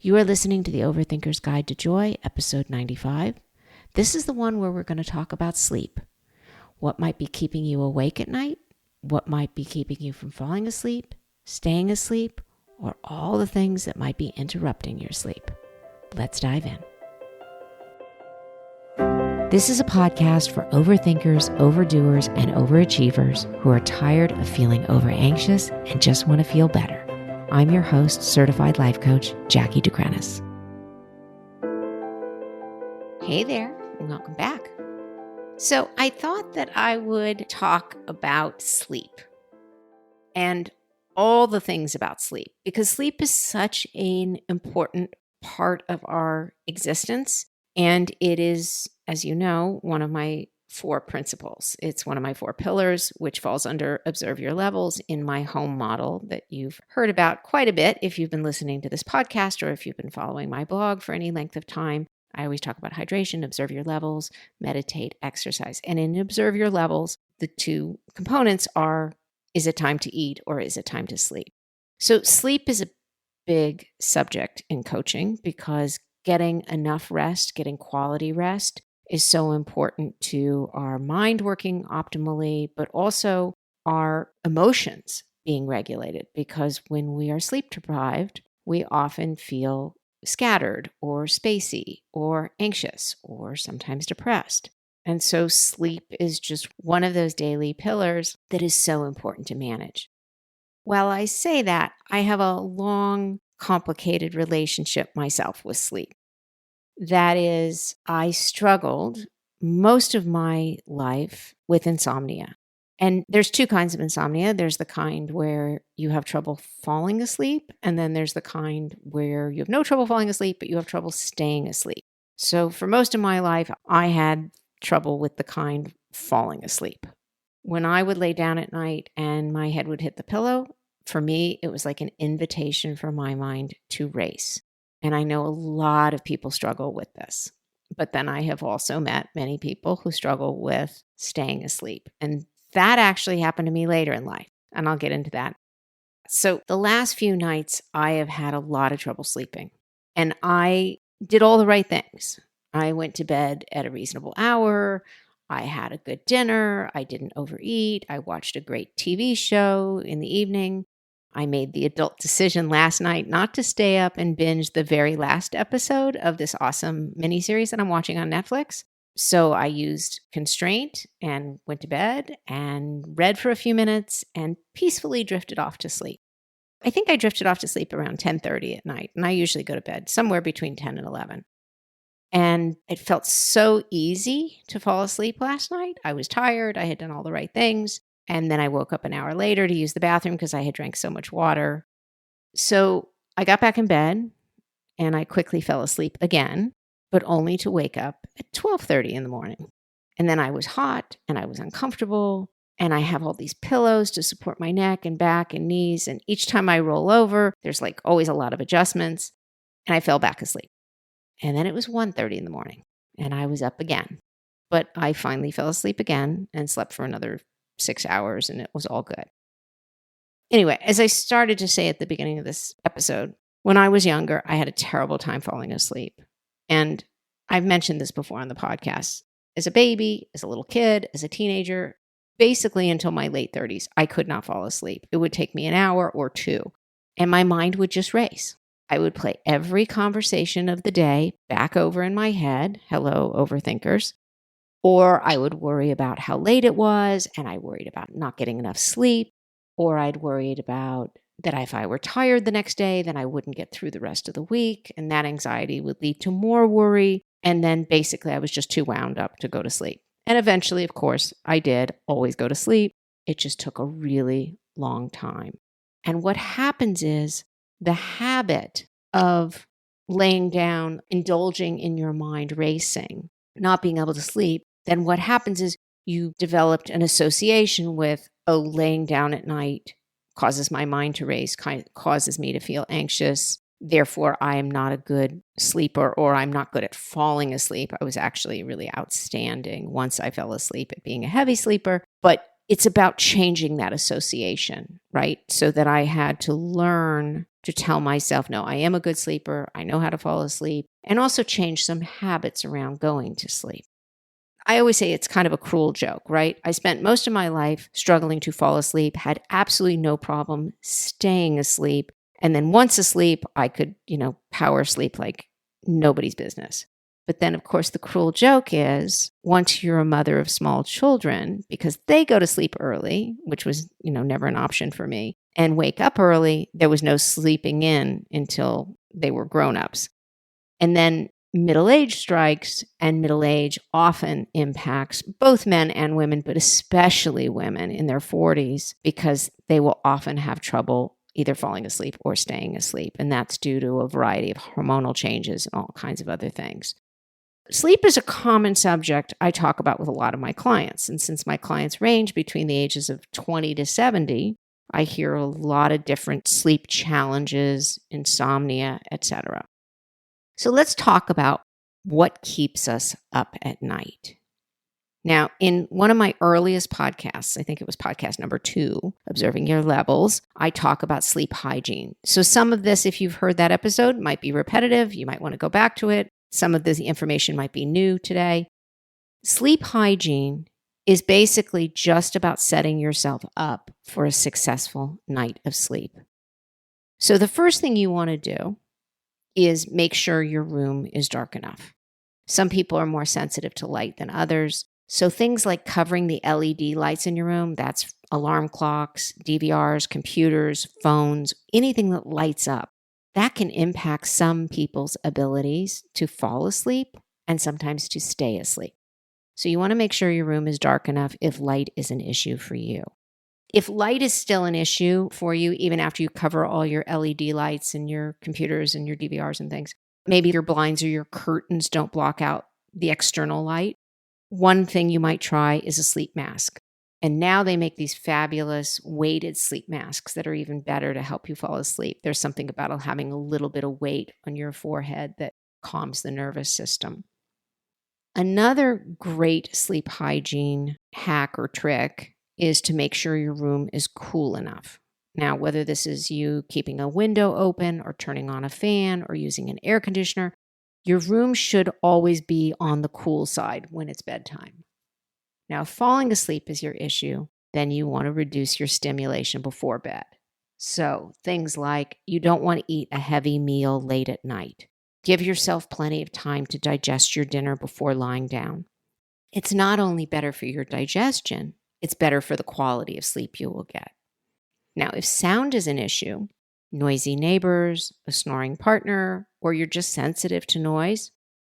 You are listening to the Overthinker's Guide to Joy, episode 95. This is the one where we're going to talk about sleep. What might be keeping you awake at night? What might be keeping you from falling asleep, staying asleep, or all the things that might be interrupting your sleep. Let's dive in. This is a podcast for overthinkers, overdoers, and overachievers who are tired of feeling over-anxious and just want to feel better. I'm your host, certified life coach, Jackie DeGrenis. Hey there, and welcome back. So I thought that I would talk about sleep and all the things about sleep, because sleep is such an important part of our existence. And it is, as you know, one of my 4 principles. It's one of my 4 pillars, which falls under observe your levels in my home model that you've heard about quite a bit if you've been listening to this podcast or if you've been following my blog for any length of time. I always talk about hydration, observe your levels, meditate, exercise. And in observe your levels, the 2 components are, is it time to eat or is it time to sleep? So sleep is a big subject in coaching because getting enough rest, getting quality rest is so important to our mind working optimally, but also our emotions being regulated, because when we are sleep deprived, we often feel scattered or spacey or anxious or sometimes depressed. And so sleep is just one of those daily pillars that is so important to manage. While I say that, I have a long, complicated relationship myself with sleep. That is, I struggled most of my life with insomnia. And there's 2 kinds of insomnia. There's the kind where you have trouble falling asleep, and then there's the kind where you have no trouble falling asleep, but you have trouble staying asleep. So for most of my life, I had trouble with the kind falling asleep. When I would lay down at night and my head would hit the pillow, for me, it was like an invitation for my mind to race. And I know a lot of people struggle with this. But then I have also met many people who struggle with staying asleep. And that actually happened to me later in life. And I'll get into that. So the last few nights, I have had a lot of trouble sleeping. And I did all the right things. I went to bed at a reasonable hour. I had a good dinner. I didn't overeat. I watched a great TV show in the evening. I made the adult decision last night not to stay up and binge the very last episode of this awesome miniseries that I'm watching on Netflix. So I used constraint and went to bed and read for a few minutes and peacefully drifted off to sleep. I think I drifted off to sleep around 10:30 at night, and I usually go to bed somewhere between 10 and 11. And it felt so easy to fall asleep last night. I was tired. I had done all the right things. And then I woke up an hour later to use the bathroom because I had drank so much water. So I got back in bed and I quickly fell asleep again, but only to wake up at 12:30 in the morning. And then I was hot and I was uncomfortable, and I have all these pillows to support my neck and back and knees. And each time I roll over, there's like always a lot of adjustments, and I fell back asleep. And then it was 1:30 in the morning and I was up again, but I finally fell asleep again and slept for another 6 hours, and it was all good. Anyway, as I started to say at the beginning of this episode, when I was younger, I had a terrible time falling asleep. And I've mentioned this before on the podcast. As a baby, as a little kid, as a teenager, basically until my late 30s, I could not fall asleep. It would take me an hour or 2, and my mind would just race. I would play every conversation of the day back over in my head. Hello, overthinkers. Or I would worry about how late it was, and I worried about not getting enough sleep. Or I'd worried about that if I were tired the next day, then I wouldn't get through the rest of the week. And that anxiety would lead to more worry. And then basically I was just too wound up to go to sleep. And eventually, of course, I did always go to sleep. It just took a really long time. And what happens is the habit of laying down, indulging in your mind racing, not being able to sleep, then what happens is you developed an association with, oh, laying down at night causes my mind to race, causes me to feel anxious. Therefore, I am not a good sleeper, or I'm not good at falling asleep. I was actually really outstanding once I fell asleep at being a heavy sleeper, but it's about changing that association, right? So that I had to learn to tell myself, no, I am a good sleeper. I know how to fall asleep, and also change some habits around going to sleep. I always say it's kind of a cruel joke, right? I spent most of my life struggling to fall asleep, had absolutely no problem staying asleep. And then once asleep, I could, power sleep like nobody's business. But then, of course, the cruel joke is once you're a mother of small children, because they go to sleep early, which was, never an option for me, and wake up early, there was no sleeping in until they were grown-ups. And then middle age strikes, and middle age often impacts both men and women, but especially women in their 40s, because they will often have trouble either falling asleep or staying asleep. And that's due to a variety of hormonal changes and all kinds of other things. Sleep is a common subject I talk about with a lot of my clients. And since my clients range between the ages of 20 to 70, I hear a lot of different sleep challenges, insomnia, etc. So let's talk about what keeps us up at night. Now, in one of my earliest podcasts, I think it was podcast number 2, Observing Your Levels, I talk about sleep hygiene. So some of this, if you've heard that episode, might be repetitive. You might want to go back to it. Some of the information might be new today. Sleep hygiene is basically just about setting yourself up for a successful night of sleep. So the first thing you want to do is make sure your room is dark enough. Some people are more sensitive to light than others. So things like covering the LED lights in your room, that's alarm clocks, DVRs, computers, phones, anything that lights up, that can impact some people's abilities to fall asleep and sometimes to stay asleep. So you want to make sure your room is dark enough if light is an issue for you. If light is still an issue for you, even after you cover all your LED lights and your computers and your DVRs and things, maybe your blinds or your curtains don't block out the external light, one thing you might try is a sleep mask. And now they make these fabulous weighted sleep masks that are even better to help you fall asleep. There's something about having a little bit of weight on your forehead that calms the nervous system. Another great sleep hygiene hack or trick is to make sure your room is cool enough. Now, whether this is you keeping a window open or turning on a fan or using an air conditioner, your room should always be on the cool side when it's bedtime. Now, if falling asleep is your issue, then you want to reduce your stimulation before bed. So things like you don't want to eat a heavy meal late at night. Give yourself plenty of time to digest your dinner before lying down. It's not only better for your digestion, it's better for the quality of sleep you will get. Now, if sound is an issue, noisy neighbors, a snoring partner, or you're just sensitive to noise,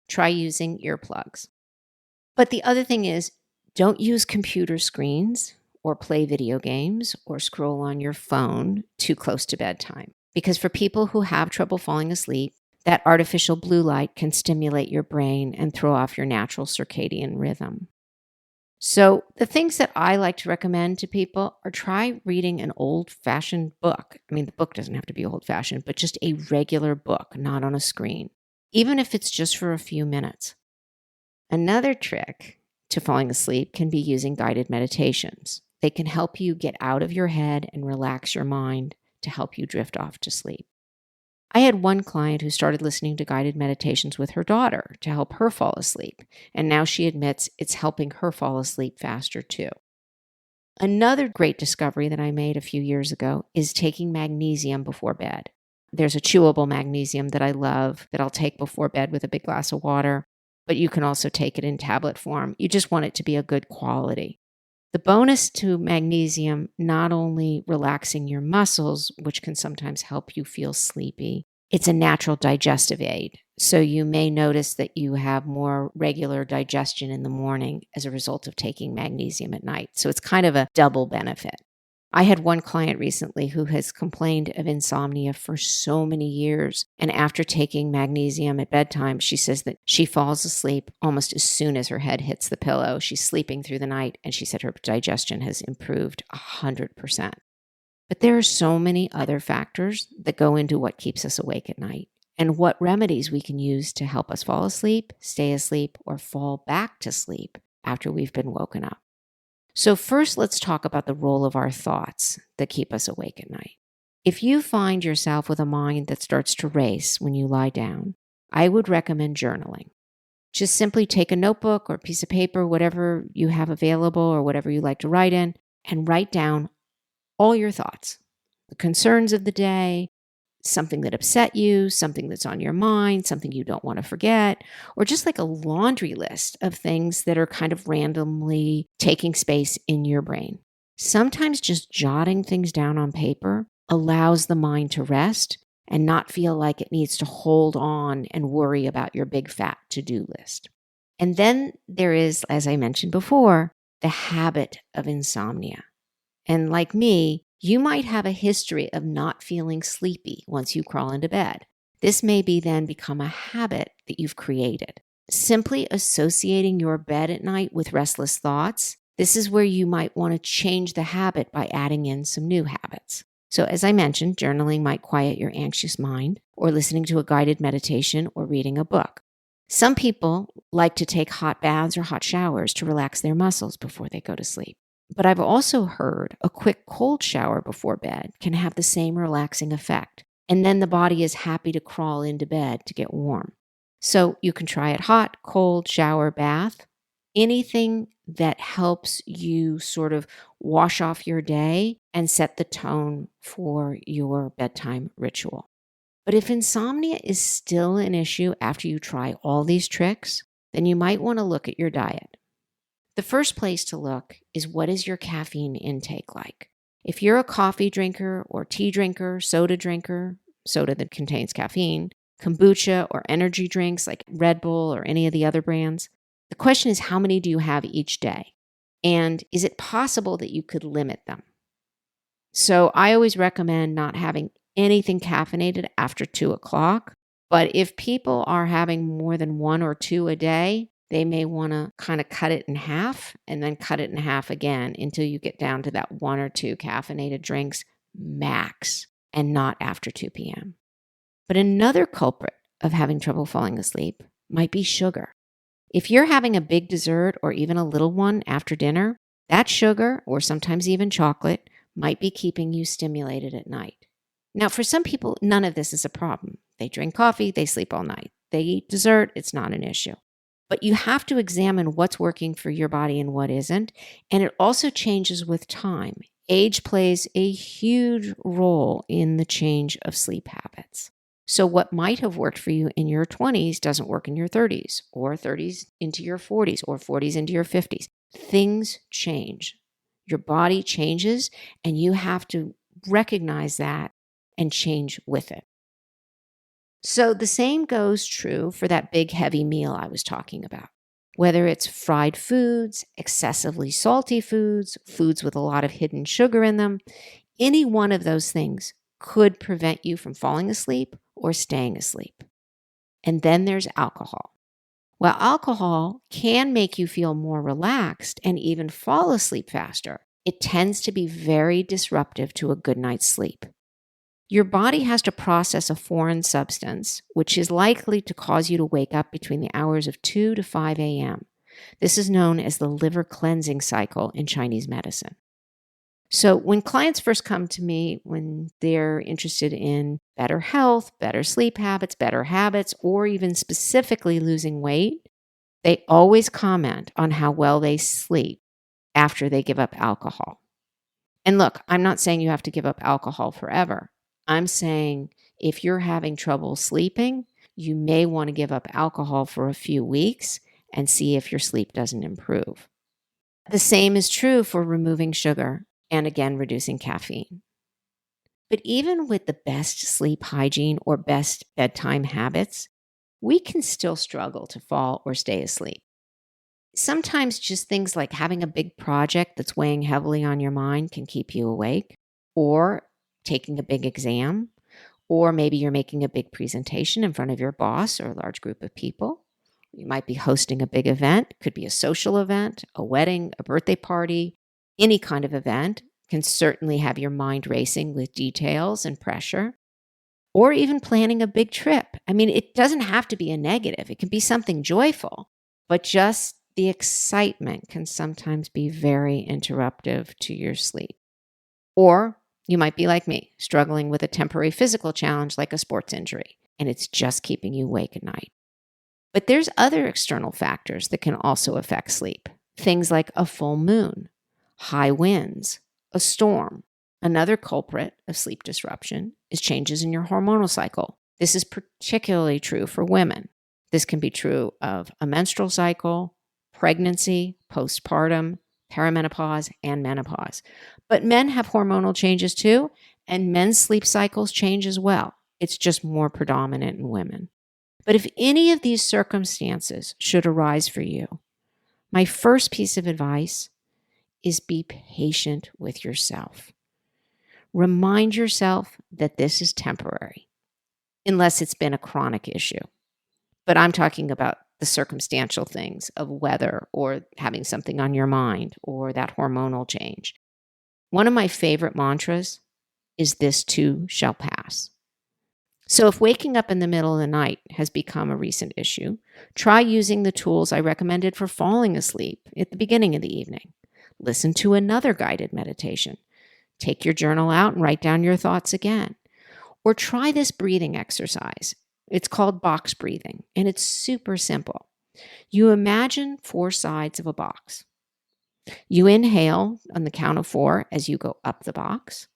try using earplugs. But the other thing is, don't use computer screens or play video games or scroll on your phone too close to bedtime. Because for people who have trouble falling asleep, that artificial blue light can stimulate your brain and throw off your natural circadian rhythm. So the things that I like to recommend to people are try reading an old-fashioned book. I mean, the book doesn't have to be old-fashioned, but just a regular book, not on a screen, even if it's just for a few minutes. Another trick to falling asleep can be using guided meditations. They can help you get out of your head and relax your mind to help you drift off to sleep. I had one client who started listening to guided meditations with her daughter to help her fall asleep, and now she admits it's helping her fall asleep faster too. Another great discovery that I made a few years ago is taking magnesium before bed. There's a chewable magnesium that I love that I'll take before bed with a big glass of water, but you can also take it in tablet form. You just want it to be a good quality. The bonus to magnesium, not only relaxing your muscles, which can sometimes help you feel sleepy, it's a natural digestive aid. So you may notice that you have more regular digestion in the morning as a result of taking magnesium at night. So it's kind of a double benefit. I had one client recently who has complained of insomnia for so many years. And after taking magnesium at bedtime, she says that she falls asleep almost as soon as her head hits the pillow. She's sleeping through the night, and she said her digestion has improved 100%. But there are so many other factors that go into what keeps us awake at night and what remedies we can use to help us fall asleep, stay asleep, or fall back to sleep after we've been woken up. So first, let's talk about the role of our thoughts that keep us awake at night. If you find yourself with a mind that starts to race when you lie down, I would recommend journaling. Just simply take a notebook or a piece of paper, whatever you have available or whatever you like to write in, and write down all your thoughts, the concerns of the day, something that upset you, something that's on your mind, something you don't want to forget, or just like a laundry list of things that are kind of randomly taking space in your brain. Sometimes just jotting things down on paper allows the mind to rest and not feel like it needs to hold on and worry about your big fat to-do list. And then there is, as I mentioned before, the habit of insomnia. And like me, you might have a history of not feeling sleepy once you crawl into bed. This may then become a habit that you've created. Simply associating your bed at night with restless thoughts, this is where you might want to change the habit by adding in some new habits. So as I mentioned, journaling might quiet your anxious mind, or listening to a guided meditation or reading a book. Some people like to take hot baths or hot showers to relax their muscles before they go to sleep. But I've also heard a quick cold shower before bed can have the same relaxing effect. And then the body is happy to crawl into bed to get warm. So you can try it hot, cold, shower, bath, anything that helps you sort of wash off your day and set the tone for your bedtime ritual. But if insomnia is still an issue after you try all these tricks, then you might want to look at your diet. The first place to look is, what is your caffeine intake like? If you're a coffee drinker or tea drinker, soda that contains caffeine, kombucha or energy drinks like Red Bull or any of the other brands, the question is, how many do you have each day? And is it possible that you could limit them? So I always recommend not having anything caffeinated after 2 o'clock. But if people are having more than 1 or 2 a day, they may want to kind of cut it in half and then cut it in half again until you get down to that 1 or 2 caffeinated drinks max, and not after 2 p.m. But another culprit of having trouble falling asleep might be sugar. If you're having a big dessert or even a little one after dinner, that sugar, or sometimes even chocolate, might be keeping you stimulated at night. Now, for some people, none of this is a problem. They drink coffee, they sleep all night. They eat dessert, it's not an issue. But you have to examine what's working for your body and what isn't. And it also changes with time. Age plays a huge role in the change of sleep habits. So what might have worked for you in your 20s doesn't work in your 30s, or 30s into your 40s, or 40s into your 50s. Things change. Your body changes, and you have to recognize that and change with it. So the same goes true for that big heavy meal I was talking about. Whether it's fried foods, excessively salty foods, foods with a lot of hidden sugar in them, any one of those things could prevent you from falling asleep or staying asleep. And then there's alcohol. While alcohol can make you feel more relaxed and even fall asleep faster, it tends to be very disruptive to a good night's sleep. Your body has to process a foreign substance, which is likely to cause you to wake up between the hours of 2 to 5 a.m. This is known as the liver cleansing cycle in Chinese medicine. So when clients first come to me when they're interested in better health, better sleep habits, or even specifically losing weight, they always comment on how well they sleep after they give up alcohol. And look, I'm not saying you have to give up alcohol forever. I'm saying if you're having trouble sleeping, you may want to give up alcohol for a few weeks and see if your sleep doesn't improve. The same is true for removing sugar and, again, reducing caffeine. But even with the best sleep hygiene or best bedtime habits, we can still struggle to fall or stay asleep. Sometimes just things like having a big project that's weighing heavily on your mind can keep you awake, or taking a big exam, or maybe you're making a big presentation in front of your boss or a large group of people. You might be hosting a big event. It could be a social event, a wedding, a birthday party. Any kind of event can certainly have your mind racing with details and pressure, or even planning a big trip. I mean, it doesn't have to be a negative. It can be something joyful, but just the excitement can sometimes be very interruptive to your sleep. Or you might be like me, struggling with a temporary physical challenge like a sports injury, and it's just keeping you awake at night. But there's other external factors that can also affect sleep. Things like a full moon, high winds, a storm. Another culprit of sleep disruption is changes in your hormonal cycle. This is particularly true for women. This can be true of a menstrual cycle, pregnancy, postpartum, perimenopause, and menopause. But men have hormonal changes too, and men's sleep cycles change as well. It's just more predominant in women. But if any of these circumstances should arise for you, my first piece of advice is be patient with yourself. Remind yourself that this is temporary, unless it's been a chronic issue. But I'm talking about the circumstantial things of weather or having something on your mind or that hormonal change. One of my favorite mantras is "This too shall pass." So if waking up in the middle of the night has become a recent issue, try using the tools I recommended for falling asleep at the beginning of the evening. Listen to another guided meditation. Take your journal out and write down your thoughts again. Or try this breathing exercise. It's called box breathing, and it's super simple. You imagine 4 sides of a box. You inhale on the count of 4 as you go up the box.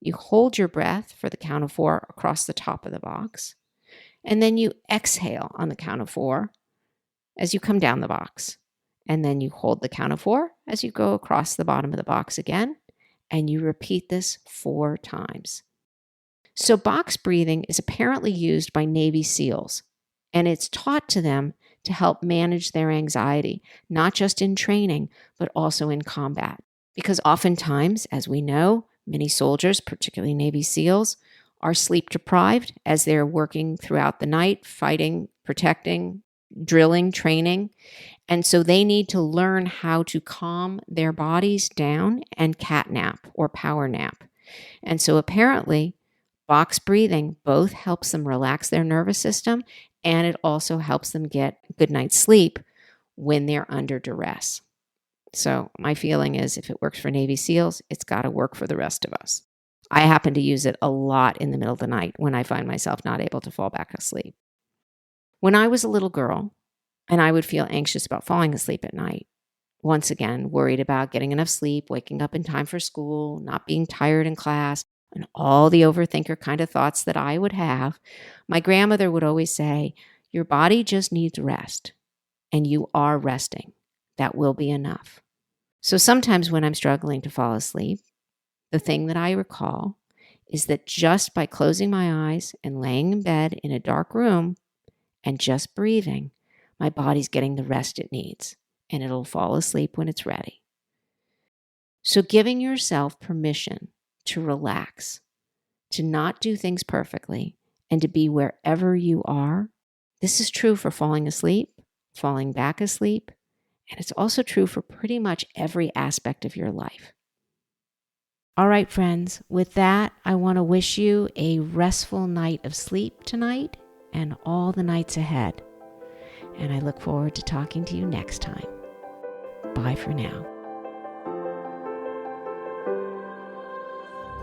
You hold your breath for the count of 4 across the top of the box. And then you exhale on the count of 4 as you come down the box. And then you hold the count of 4 as you go across the bottom of the box again. And you repeat this 4 times. So box breathing is apparently used by Navy SEALs, and it's taught to them to help manage their anxiety, not just in training, but also in combat. Because oftentimes, as we know, many soldiers, particularly Navy SEALs, are sleep deprived as they're working throughout the night, fighting, protecting, drilling, training. And so they need to learn how to calm their bodies down and cat nap or power nap. And so apparently, box breathing both helps them relax their nervous system, and it also helps them get a good night's sleep when they're under duress. So my feeling is if it works for Navy SEALs, it's got to work for the rest of us. I happen to use it a lot in the middle of the night when I find myself not able to fall back asleep. When I was a little girl, and I would feel anxious about falling asleep at night, once again, worried about getting enough sleep, waking up in time for school, not being tired in class, and all the overthinker kind of thoughts that I would have, my grandmother would always say, your body just needs rest, and you are resting. That will be enough. So sometimes when I'm struggling to fall asleep, the thing that I recall is that just by closing my eyes and laying in bed in a dark room and just breathing, my body's getting the rest it needs, and it'll fall asleep when it's ready. So giving yourself permission to relax, to not do things perfectly, and to be wherever you are. This is true for falling asleep, falling back asleep, and it's also true for pretty much every aspect of your life. All right, friends, with that, I want to wish you a restful night of sleep tonight and all the nights ahead. And I look forward to talking to you next time. Bye for now.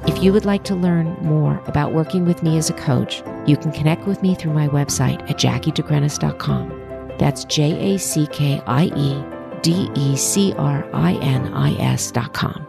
If you would like to learn more about working with me as a coach, you can connect with me through my website at jackiedegrenis.com. That's JACKIEDECRINIS.com.